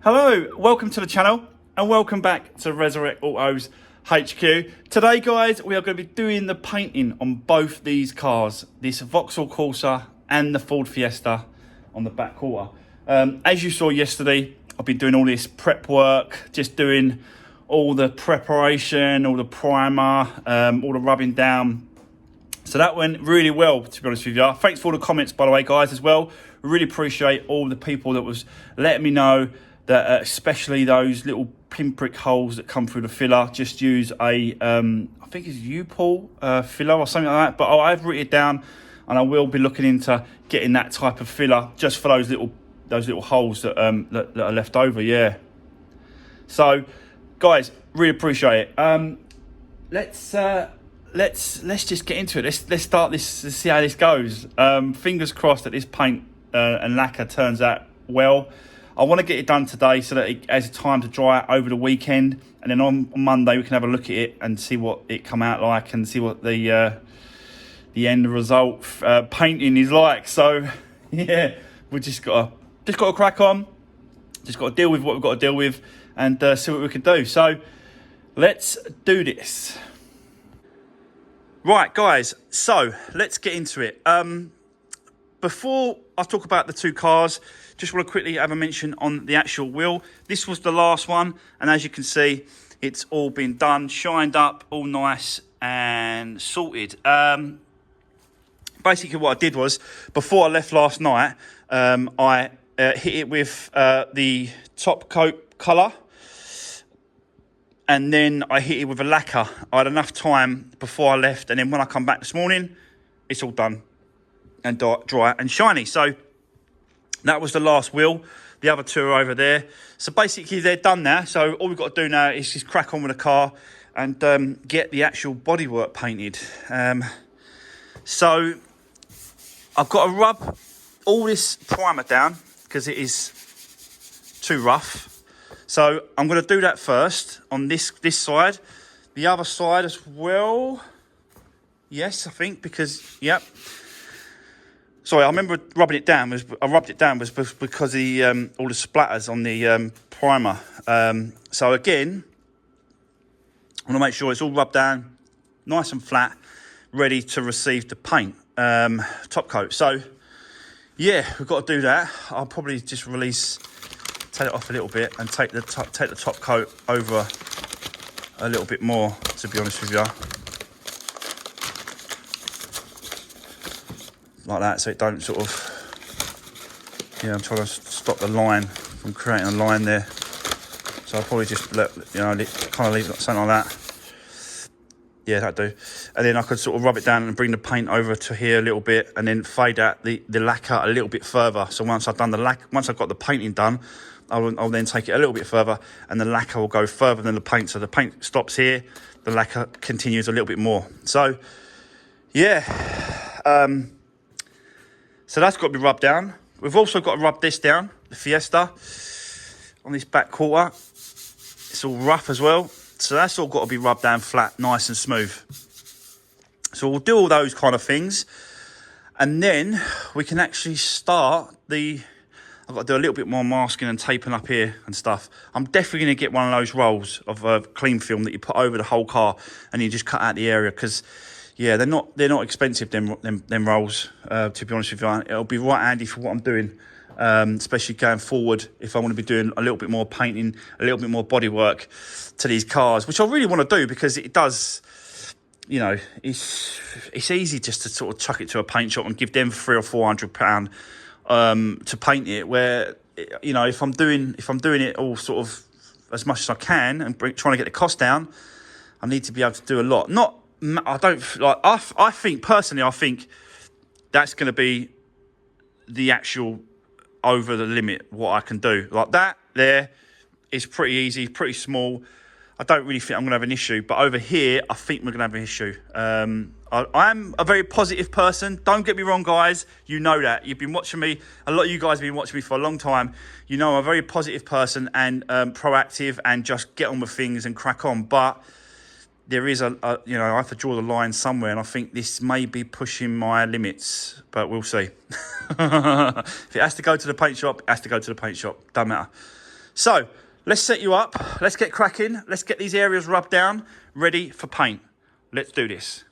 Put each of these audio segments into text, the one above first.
Hello, welcome to the channel and welcome back to Resurwreck Autos HQ. Today guys, we are going to be doing the painting on both these cars, this Vauxhall Corsa and the Ford Fiesta on the back quarter. As you saw yesterday, I've been doing all this prep work, just doing all the preparation, all the primer, all the rubbing down. So that went really well, to be honest with you. Thanks for all the comments, by the way, guys, as well. Really appreciate all the people that was letting me know that especially those little pinprick holes that come through the filler, just use a, I think it's U-Pull filler or something like that. But I've written it down and I will be looking into getting that type of filler just for those little holes that, that are left over, yeah. So, guys, really appreciate it. Let's just get into it. Let's start this. Let's see how this goes. Fingers crossed that this paint and lacquer turns out well. I want to get it done today so that it has time to dry out over the weekend, and then on Monday we can have a look at it and see what it come out like and see what the end result painting is like. So yeah, we just got to crack on. Just got to deal with what we've got to deal with and see what we can do. So let's do this. Right, guys, so let's get into it. Before I talk about the two cars, just want to quickly have a mention on the actual wheel. This was the last one, and as you can see, it's all been done, shined up, all nice and sorted. Basically what I did was, before I left last night, I hit it with the top coat colour, and then I hit it with a lacquer. I had enough time before I left, and then when I come back this morning, it's all done and dry and shiny. So that was the last wheel. The other two are over there. So basically they're done now. So all we've got to do now is just crack on with the car and get the actual bodywork painted. So I've got to rub all this primer down because it is too rough. So I'm going to do that first on this side. The other side as well. Yes, I think, because, yep. Sorry, I remember rubbing it down. I rubbed it down because of the all the splatters on the primer. So again, I want to make sure it's all rubbed down, nice and flat, ready to receive the paint top coat. So yeah, we've got to do that. I'll probably just take it off a little bit and take the top coat over a little bit more, to be honest with you. Like that, so it don't sort of, I'm trying to stop the line from creating a line there. So I'll probably just kind of leave it something like that. Yeah, that'd do. And then I could sort of rub it down and bring the paint over to here a little bit, and then fade out the lacquer a little bit further. So once I've got the painting done, I'll then take it a little bit further, and the lacquer will go further than the paint. So the paint stops here, the lacquer continues a little bit more. So yeah. So that's got to be rubbed down. We've also got to rub this down, the Fiesta, on this back quarter. It's all rough as well. So that's all got to be rubbed down flat, nice and smooth. So we'll do all those kind of things. And then we can actually start I've got to do a little bit more masking and taping up here and stuff. I'm definitely going to get one of those rolls of clean film that you put over the whole car and you just cut out the area, because yeah, they're not expensive, them rolls, to be honest with you. It'll be right handy for what I'm doing, especially going forward if I want to be doing a little bit more painting, a little bit more bodywork to these cars, which I really want to do, because it does, it's easy just to sort of chuck it to a paint shop and give them £300 or £400 to paint it, where, if I'm doing it all sort of as much as I can and trying to get the cost down, I need to be able to do a lot. I think that's going to be the actual over the limit, what I can do. Like that there is pretty easy, pretty small. I don't really think I'm going to have an issue. But over here, I think we're going to have an issue. I'm a very positive person. Don't get me wrong, guys. You know that. You've been watching me. A lot of you guys have been watching me for a long time. You know I'm a very positive person and proactive and just get on with things and crack on. But there is I have to draw the line somewhere, and I think this may be pushing my limits, but we'll see. If it has to go to the paint shop, it has to go to the paint shop. Don't matter. So let's set you up. Let's get cracking. Let's get these areas rubbed down, ready for paint. Let's do this.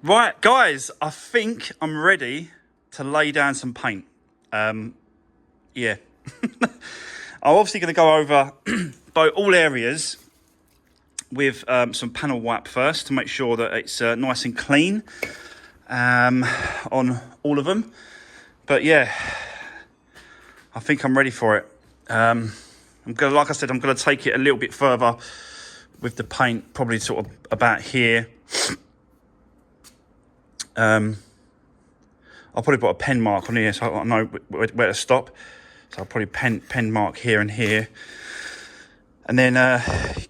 Right, guys, I think I'm ready to lay down some paint. Yeah. I'm obviously going to go over all areas with some panel wipe first to make sure that it's nice and clean on all of them. But yeah, I think I'm ready for it. Like I said, I'm going to take it a little bit further with the paint, probably sort of about here. I'll probably put a pen mark on here so I know where to stop. So I'll probably pen mark here and here. And then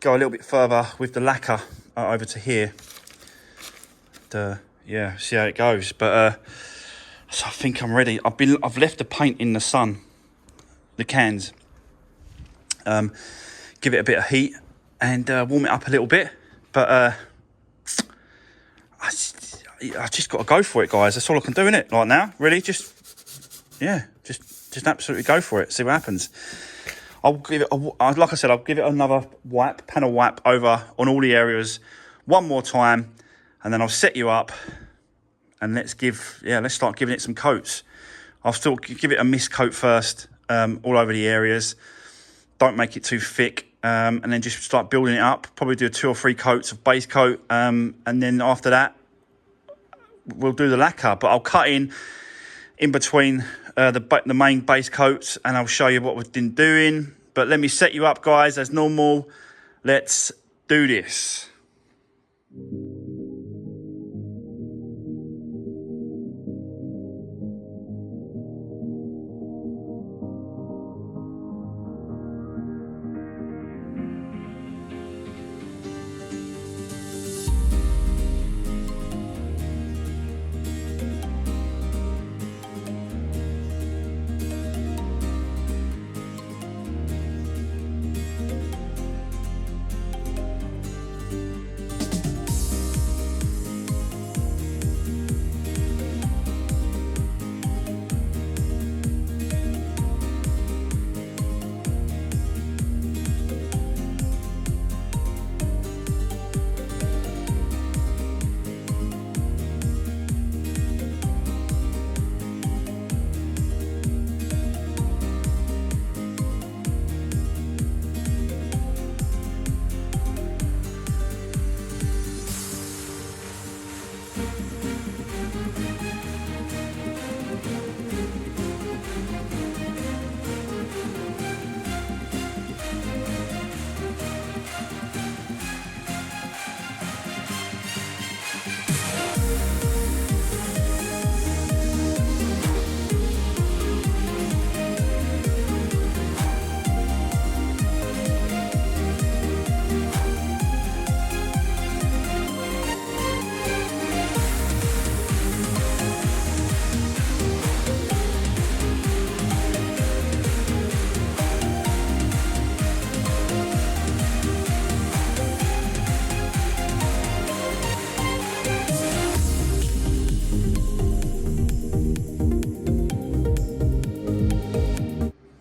go a little bit further with the lacquer over to here. Yeah, see how it goes. But so I think I'm ready. I've left the paint in the sun, the cans. Give it a bit of heat and warm it up a little bit. But I just got to go for it, guys. That's all I can do, innit? Right now, really, just absolutely go for it. See what happens. I'll give it, like I said, I'll give it another panel wipe over on all the areas one more time, and then I'll set you up, and let's start giving it some coats. I'll still give it a mist coat first, all over the areas. Don't make it too thick, and then just start building it up. Probably do 2 or 3 coats of base coat, and then after that, we'll do the lacquer. But I'll cut in between the main base coats, and I'll show you what we've been doing. But let me set you up, guys, as normal. Let's do this.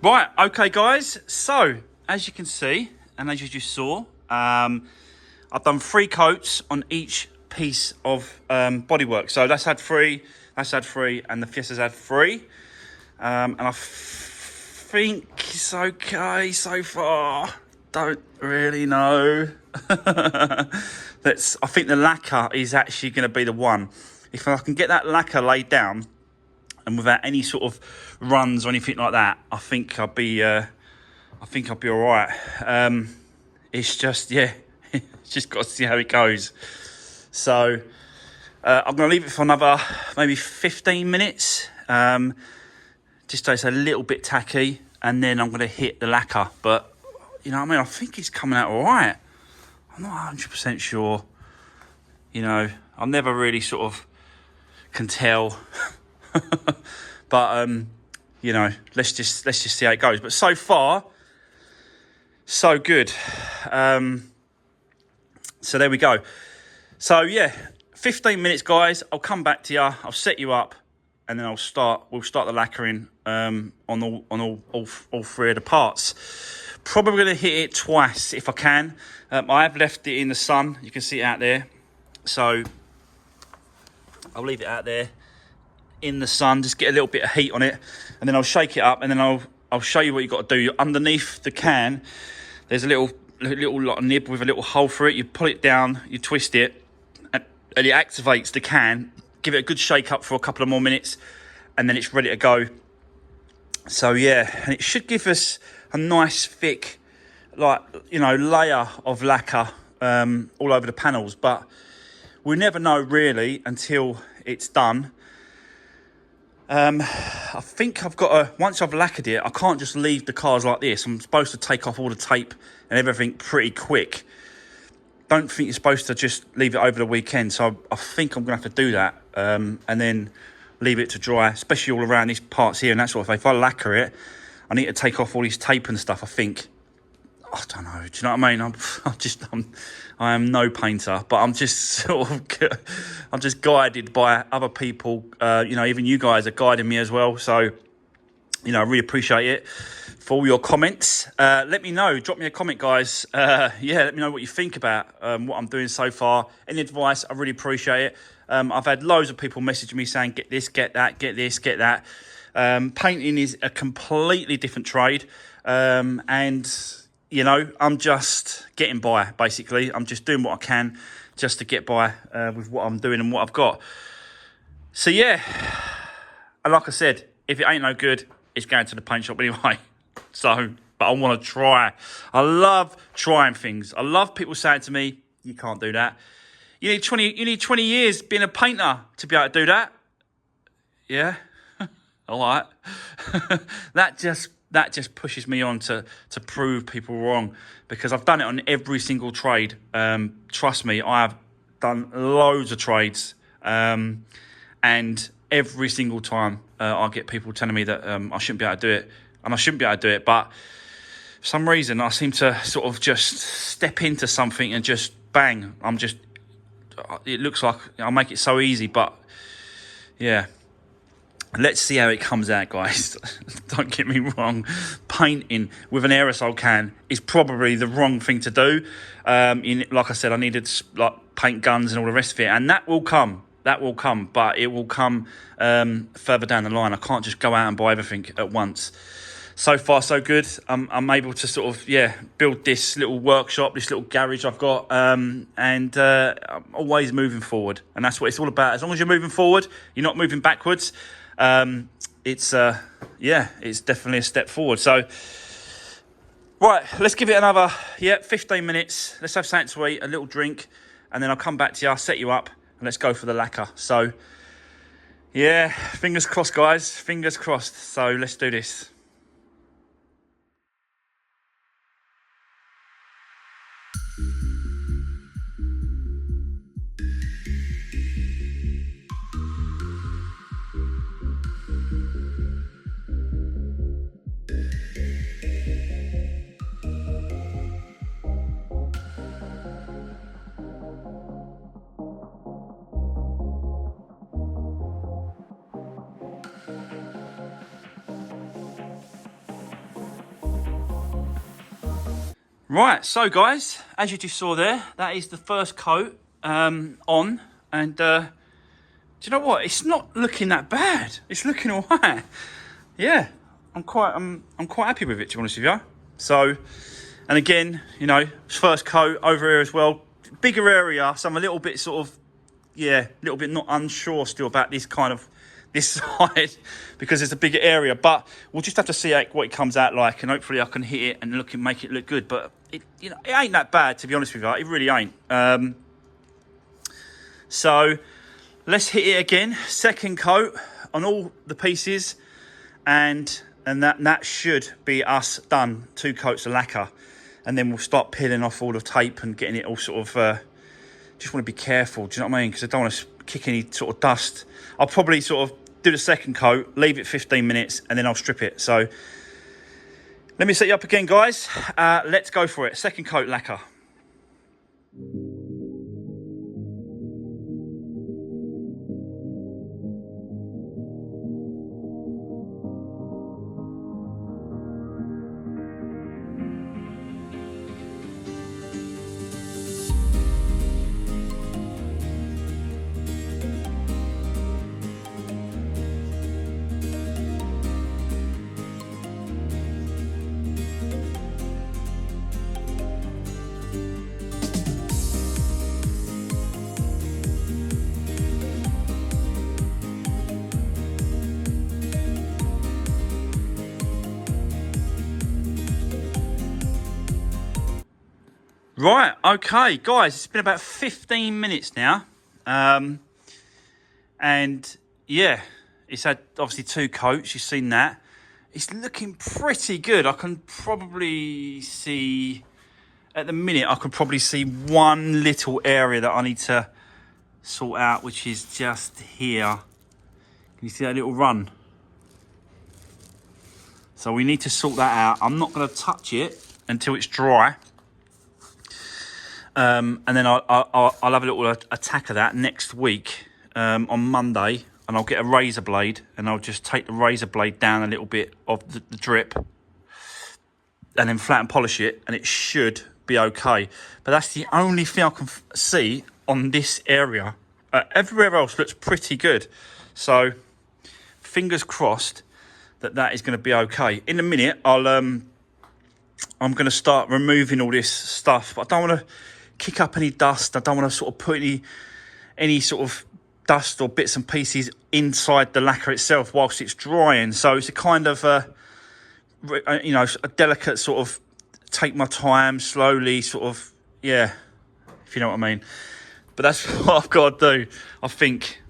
Right, okay, guys. So, as you can see, and as you just saw, I've done 3 coats on each piece of bodywork. So that's had 3, and the Fiesta's had 3. And I think it's okay so far. Don't really know. I think the lacquer is actually going to be the one. If I can get that lacquer laid down, and without any sort of runs or anything like that, I think I'll be all right. It's just, it's just got to see how it goes. So I'm going to leave it for another maybe 15 minutes, just so it's a little bit tacky, and then I'm going to hit the lacquer. But you know what I mean? I think it's coming out all right. I'm not 100% sure. You know, I never really sort of can tell. But you know, let's just see how it goes. But so far, so good. So there we go. So yeah, 15 minutes, guys. I'll come back to you. I'll set you up, and then we'll start the lacquering on all 3 of the parts. Probably going to hit it twice if I can. I have left it in the sun. You can see it out there. So I'll leave it out there in the sun, just get a little bit of heat on it, and then I'll shake it up, and then I'll show you what you've got to do. Underneath the can, there's a little like nib with a little hole for it. You pull it down, you twist it, and it activates the can. Give it a good shake up for a couple of more minutes, and then it's ready to go. So yeah, and it should give us a nice thick, like, you know, layer of lacquer all over the panels, but we never know really until it's done. I think I've got to, once I've lacquered it, I can't just leave the cars like this. I'm supposed to take off all the tape and everything pretty quick. Don't think you're supposed to just leave it over the weekend. So I think I'm going to have to do that and then leave it to dry, especially all around these parts here and that sort of thing. If I lacquer it, I need to take off all this tape and stuff, I think. I don't know, do you know what I mean? I am no painter, but I'm just sort of, I'm just guided by other people. You know, even you guys are guiding me as well. So, you know, I really appreciate it for all your comments. Let me know, drop me a comment, guys. Yeah, let me know what you think about what I'm doing so far. Any advice, I really appreciate it. I've had loads of people message me saying, get this, get that, get this, get that. Painting is a completely different trade. And you know, I'm just getting by, basically. I'm just doing what I can just to get by with what I'm doing and what I've got. So, yeah. And like I said, if it ain't no good, it's going to the paint shop anyway. So, but I want to try. I love trying things. I love people saying to me, you can't do that. You need 20 years being a painter to be able to do that. Yeah. All right. That just pushes me on to prove people wrong, because I've done it on every single trade. Trust me, I have done loads of trades, and every single time I get people telling me that I shouldn't be able to do it, and I shouldn't be able to do it, but for some reason I seem to sort of just step into something and just bang. It looks like I make it so easy, but yeah. Let's see how it comes out, guys. Don't get me wrong. Painting with an aerosol can is probably the wrong thing to do. Like I said, I needed like paint guns and all the rest of it, and that will come. That will come, but it will come further down the line. I can't just go out and buy everything at once. So far, so good. I'm able to sort of, build this little workshop, this little garage I've got, and I'm always moving forward. And that's what it's all about. As long as you're moving forward, you're not moving backwards. It's definitely a step forward. So, right, let's give it another, 15 minutes. Let's have something to eat, a little drink, and then I'll come back to you, I'll set you up, and let's go for the lacquer. So, yeah, fingers crossed, guys, fingers crossed. So, let's do this. Right, so guys, as you just saw there, that is the first coat on, and do you know what? It's not looking that bad. It's looking all right. Yeah, I'm quite happy with it, to be honest with you. So, and again, you know, first coat over here as well, bigger area. So I'm a little bit sort of, a little bit not unsure still about this side, because it's a bigger area, but we'll just have to see what it comes out like, and hopefully I can hit it and make it look good. But it ain't that bad, to be honest with you. It really ain't. So let's hit it again. Second coat on all the pieces, and that should be us done. 2 coats of lacquer, and then we'll start peeling off all the tape and getting it all sort of. Just want to be careful. Do you know what I mean? Because I don't want to kick any sort of dust. I'll probably sort of do the second coat, leave it 15 minutes, and then I'll strip it. So let me set you up again, guys. Let's go for it. Second coat lacquer. Right, okay, guys, it's been about 15 minutes now. And yeah, it's had obviously 2 coats, you've seen that. It's looking pretty good. I can probably see, at the minute, I can probably see one little area that I need to sort out, which is just here. Can you see that little run? So we need to sort that out. I'm not going to touch it until it's dry. And then I'll have a little attack of that next week on Monday, and I'll get a razor blade and I'll just take the razor blade down a little bit of the drip and then flat and polish it, and it should be okay. But that's the only thing I can see on this area. Everywhere else looks pretty good. So fingers crossed that is going to be okay. In a minute, I'm going to start removing all this stuff, but I don't want to kick up any dust. I don't want to sort of put any sort of dust or bits and pieces inside the lacquer itself whilst it's drying. So it's a kind of a delicate sort of take my time, slowly sort of, yeah, if you know what I mean. But that's what I've got to do, I think.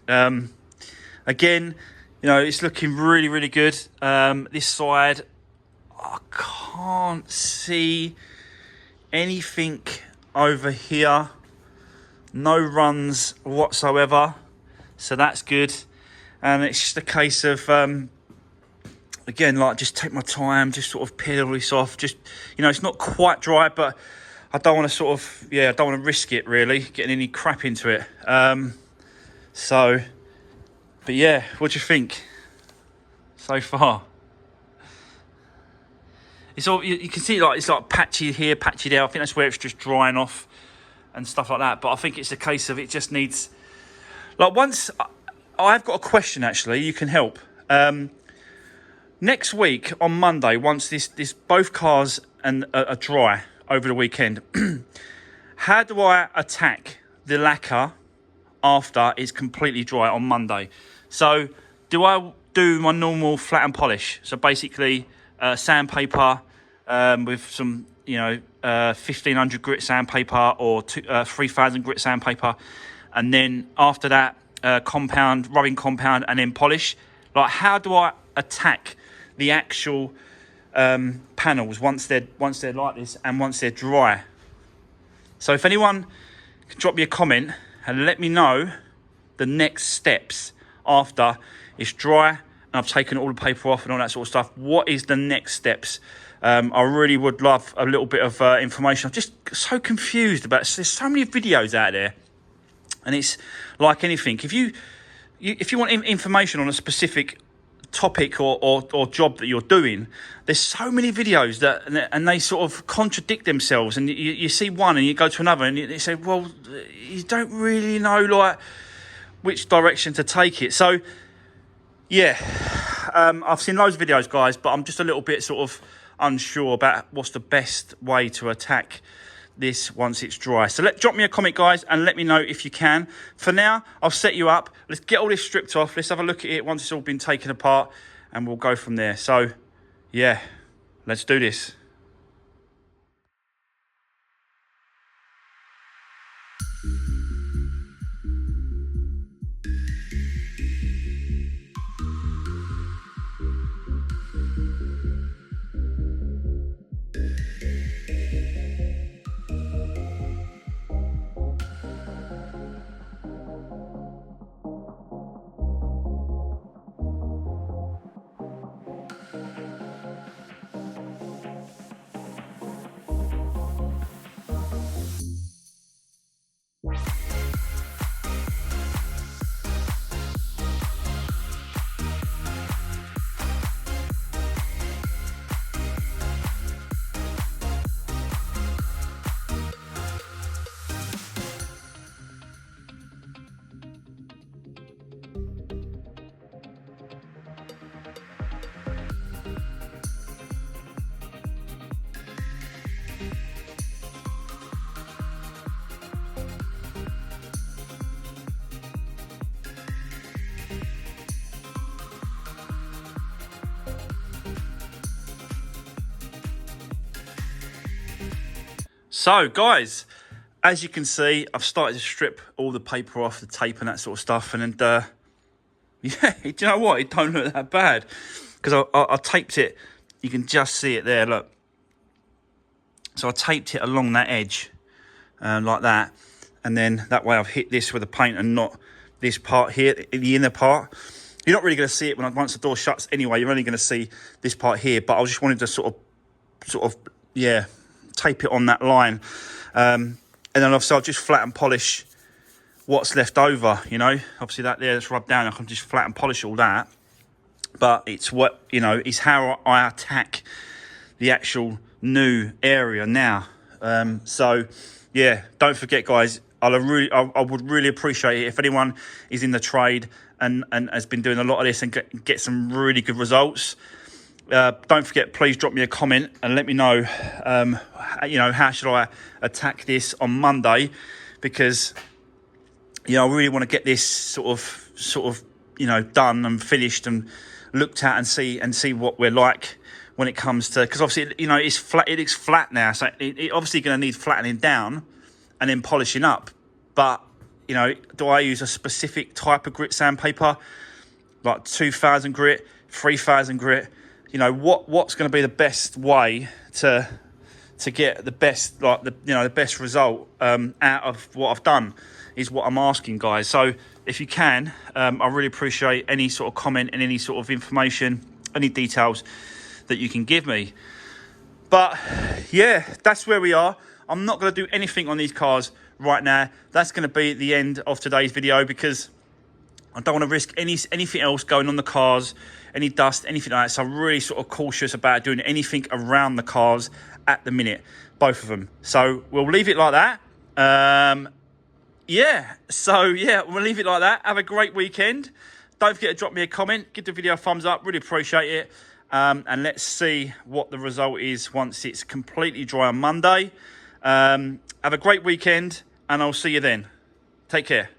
Again, it's looking really, really good. This side, I can't see anything over here. No runs whatsoever. So that's good. And it's just a case of, again, like, just take my time, just sort of peel this off. Just, it's not quite dry, but I don't want to sort of, I don't want to risk it, really, getting any crap into it. But yeah, what do you think so far? It's all, you can see, like, it's like patchy here, patchy there. I think that's where it's just drying off and stuff like that. But I think it's a case of it just needs, like, once, I've got a question, actually, you can help. Next week on Monday, once this both cars are dry over the weekend, how do I attack the lacquer after it's completely dry on Monday? So do I do my normal flat and polish? So basically sandpaper with some 1500 grit sandpaper or 3000 grit sandpaper, and then after that rubbing compound, and then polish. Like, how do I attack the actual panels once they're like this and once they're dry? So if anyone can drop me a comment and let me know the next steps after it's dry and I've taken all the paper off and all that sort of stuff. What is the next steps? I really would love a little bit of information. I'm just so confused about it. There's so many videos out there, and it's like anything. If you want information on a specific topic or job that you're doing, there's so many videos and they sort of contradict themselves, and you see one and you go to another and you say, well, you don't really know, like, which direction to take it. So yeah, I've seen loads of videos, guys, but I'm just a little bit sort of unsure about what's the best way to attack this once it's dry. So drop me a comment, guys, and let me know if you can. For now, I'll set you up. Let's get all this stripped off. Let's have a look at it once it's all been taken apart, and we'll go from there. So yeah, let's do this. So guys, as you can see, I've started to strip all the paper off, the tape and that sort of stuff. And yeah, do you know what? It don't look that bad. Because I taped it, you can just see it there, look. So I taped it along that edge, like that. And then that way I've hit this with the paint and not this part here, the inner part. You're not really going to see it once the door shuts anyway. You're only going to see this part here. But I just wanted to sort of, yeah, tape it on that line. And then obviously I'll just flat and polish what's left over, you know. Obviously that there that's rubbed down, I can just flat and polish all that. But it's what, you know, it's how I attack the actual new area now. So, yeah, don't forget, guys, I would really appreciate it if anyone is in the trade and has been doing a lot of this and get some really good results. Don't forget, please drop me a comment and let me know, you know, how should I attack this on Monday? Because, you know, I really want to get this sort of, you know, done and finished and looked at and see what we're like when it comes to, because obviously, you know, it's flat. It is flat now, so it obviously going to need flattening down and then polishing up. But, you know, do I use a specific type of grit sandpaper, like 2000 grit, 3000 grit? You know, what's going to be the best way to get the best, like the best result out of what I've done is what I'm asking, guys. So if you can, I really appreciate any sort of comment and any sort of information, any details that you can give me. But yeah, that's where we are. I'm not going to do anything on these cars right now. That's going to be the end of today's video because I don't want to risk anything else going on the cars, any dust, anything like that. So I'm really sort of cautious about doing anything around the cars at the minute, both of them. So we'll leave it like that. Yeah, so yeah, we'll leave it like that. Have a great weekend. Don't forget to drop me a comment, give the video a thumbs up, really appreciate it. And let's see what the result is once it's completely dry on Monday. Have a great weekend and I'll see you then. Take care.